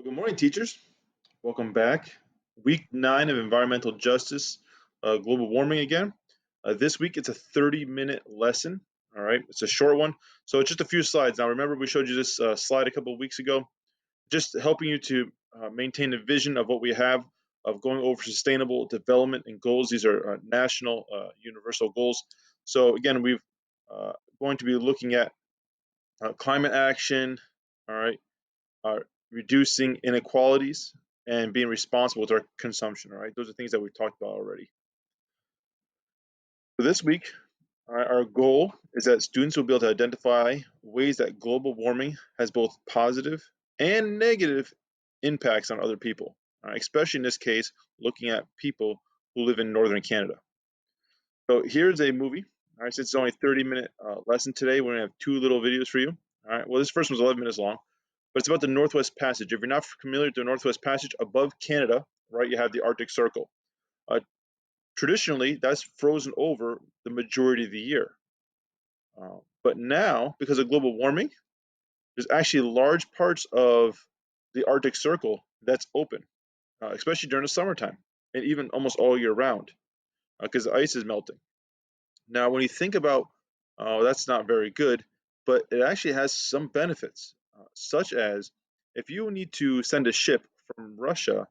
Good morning, teachers. Welcome back. Week 9 of environmental justice, global warming again. This week it's a 30-minute lesson. All right, it's a short one, so it's just a few slides. Now, remember we showed you this slide a couple of weeks ago, just helping you to maintain a vision of what we have of going over sustainable development and goals. These are national, universal goals. So again, we've going to be looking at climate action. All right, reducing inequalities, and being responsible with our consumption. All right, those are things that we've talked about already. For this week, our goal is that students will be able to identify ways that global warming has both positive and negative impacts on other people, especially in this case, looking at people who live in northern Canada. So here's a movie. All right, since it's only a 30-minute lesson today, we're going to have two little videos for you. All right, well, this first one's 11 minutes long, but it's about the Northwest Passage. If you're not familiar with the Northwest Passage, above Canada, right, you have the Arctic Circle. Traditionally, that's frozen over the majority of the year. But now, because of global warming, there's actually large parts of the Arctic Circle that's open, especially during the summertime, and even almost all year round, because the ice is melting. Now, when you think about, that's not very good, but it actually has some benefits, such as if you need to send a ship from Russia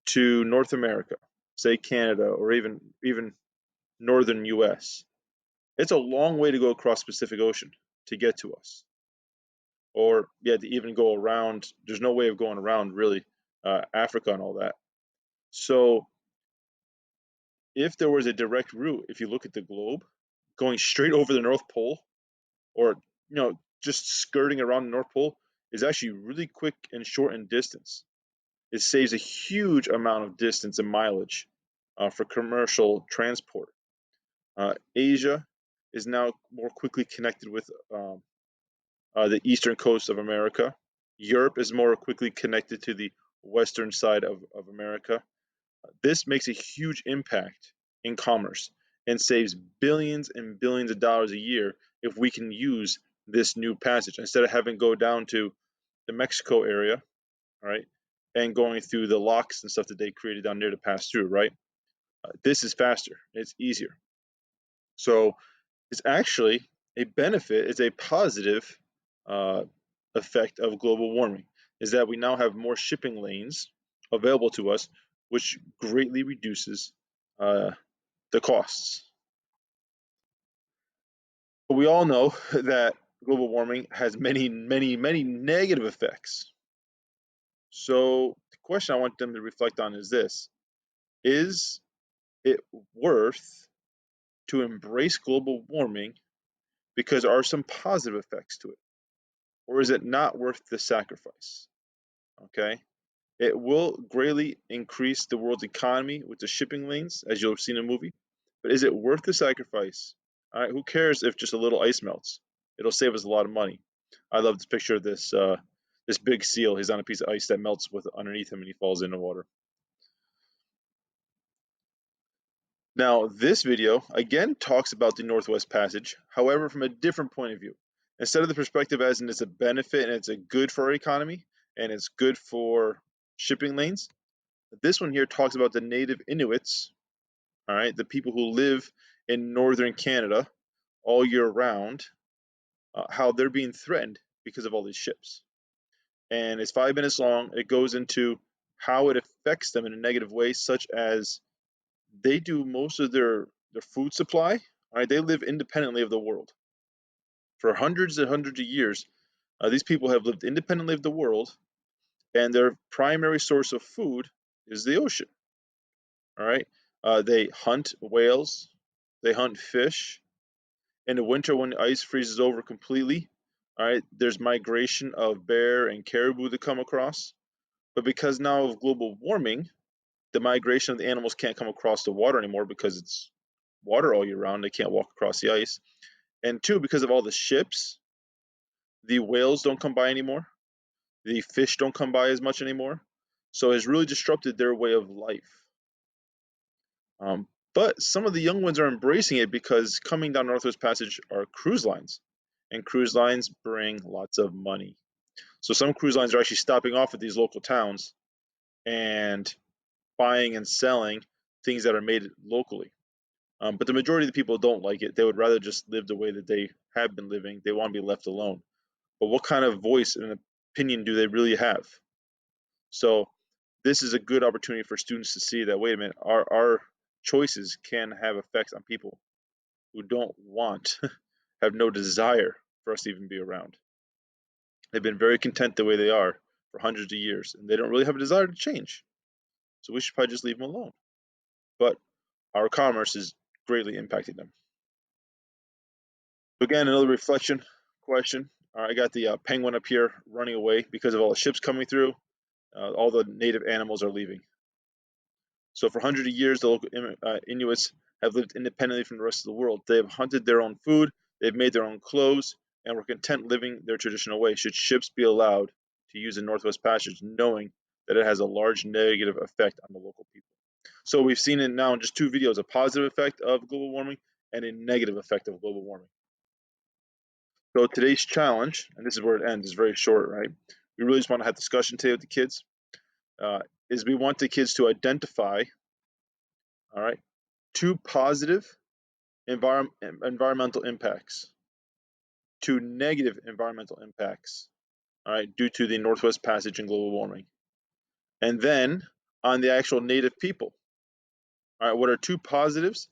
to North America, say Canada, or even northern US, it's a long way to go across the Pacific Ocean to get to us. Or to even go around, there's no way of going around really Africa and all that. So if there was a direct route, if you look at the globe, going straight over the North Pole, or just skirting around the North Pole, is actually really quick and short in distance. It saves a huge amount of distance and mileage for commercial transport. Asia is now more quickly connected with the eastern coast of America. Europe is more quickly connected to the western side of America. This makes a huge impact in commerce and saves billions and billions of dollars a year if we can use this new passage instead of having to go down to the Mexico area, right, and going through the locks and stuff that they created down there to pass through, right? This is faster, it's easier. So it's actually a benefit, it's a positive effect of global warming, is that we now have more shipping lanes available to us, which greatly reduces the costs. But we all know that global warming has many, many, many negative effects. So the question I want them to reflect on is this: is it worth to embrace global warming because there are some positive effects to it? Or is it not worth the sacrifice? Okay. It will greatly increase the world's economy with the shipping lanes, as you'll have seen in the movie. But is it worth the sacrifice? All right, who cares if just a little ice melts? It'll save us a lot of money. I love this picture of this big seal. He's on a piece of ice that melts with underneath him, and he falls in the water. Now, this video again talks about the Northwest Passage, however, from a different point of view. Instead of the perspective as in it's a benefit and it's a good for our economy and it's good for shipping lanes, this one here talks about the native Inuits, all right, the people who live in northern Canada all year round, how they're being threatened because of all these ships. And it's 5 minutes long. It goes into how it affects them in a negative way, such as they do most of their food supply. All right, they live independently of the world. For hundreds and hundreds of years, these people have lived independently of the world, and their primary source of food is the ocean. All right, they hunt whales, they hunt fish. In the winter, when the ice freezes over completely, all right, there's migration of bear and caribou to come across. But because now of global warming, the migration of the animals can't come across the water anymore because it's water all year round. They can't walk across the ice. And two, because of all the ships, the whales don't come by anymore. The fish don't come by as much anymore. So it's really disrupted their way of life. But some of the young ones are embracing it because coming down Northwest Passage are cruise lines, and cruise lines bring lots of money. So some cruise lines are actually stopping off at these local towns and buying and selling things that are made locally. But the majority of the people don't like it. They would rather just live the way that they have been living. They want to be left alone. But what kind of voice and opinion do they really have? So this is a good opportunity for students to see that, wait a minute, our choices can have effects on people who don't want, have no desire for us to even be around. They've been very content the way they are for hundreds of years, and they don't really have a desire to change. So we should probably just leave them alone. But our commerce is greatly impacting them. So again, another reflection question. I got the penguin up here running away because of all the ships coming through. All the native animals are leaving. So for hundreds of years, the local Inuits have lived independently from the rest of the world. They have hunted their own food, they've made their own clothes, and were content living their traditional way. Should ships be allowed to use the Northwest Passage, knowing that it has a large negative effect on the local people? So we've seen it now in just 2 videos, a positive effect of global warming and a negative effect of global warming. So today's challenge, and this is where it ends, is very short, right? We really just want to have discussion today with the kids. Is we want the kids to identify, all right, 2 positive environmental impacts, 2 negative environmental impacts, all right, due to the Northwest Passage and global warming. And then on the actual native people, all right, what are 2 positives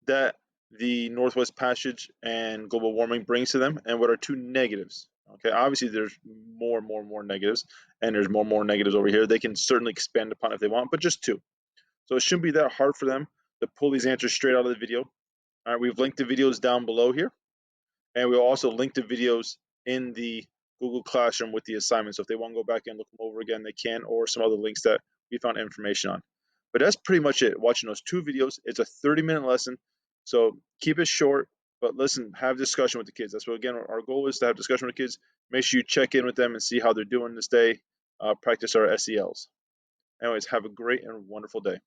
that the Northwest Passage and global warming brings to them, and what are 2 negatives? Okay, obviously there's more negatives, and there's more negatives over here. They can certainly expand upon if they want, but just 2. So it shouldn't be that hard for them to pull these answers straight out of the video. All right, we've linked the videos down below here, and we'll also link the videos in the Google Classroom with the assignments. So if they want to go back and look them over again, they can, or some other links that we found information on. But that's pretty much it. Watching those 2 videos. It's a 30-minute lesson, so keep it short, but listen, have discussion with the kids. That's what, again, our goal is to have discussion with kids. Make sure you check in with them and see how they're doing this day. Practice our SELs. Anyways, have a great and wonderful day.